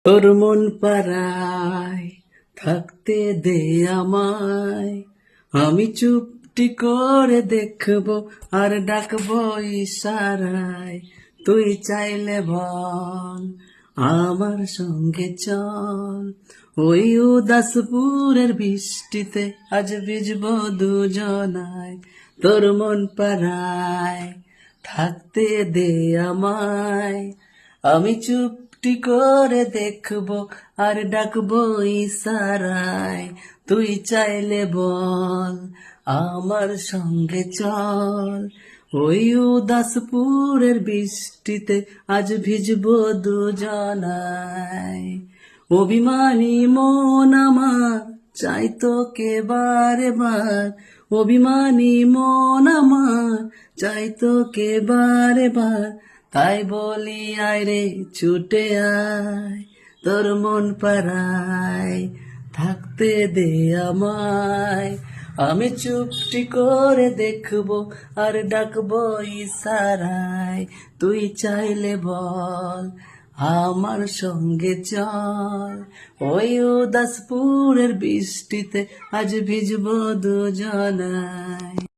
তোর মন পাড়ায় থাকতে দে আমায়, আমি চুপটি করে দেখবো আর ডাকবো ইশারায়। তুই চাইলে বল আমার সঙ্গে চল, ওই উদাসপুরের বৃষ্টিতে আজ ভিজবো দুজনায়। তোর মন পাড়ায় থাকতে দে আমায়, আমি চুপটি করে দেখবো আর ডাকবো ইশারায়। তুই চাইলে বল আমার সঙ্গে চল, ওই উদাসপুরের বৃষ্টিতে আজ ভিজবো দুজনায়। অভিমানী মন আমার চাই তোকে বারে বার, অভিমানী মন আমার চাই তোকে বারে বার। তাই বলি আয় রে ছুটে আয়, তোর মন পাড়ায় থাকতে দে আমায়, আমি চুপটি করে দেখবো আর ডাকবো ইশারায়। তুই চাইলে বল আমার সঙ্গে চল, ওই উদাসপুরের বৃষ্টিতে আজ ভিজবো দুজনায়।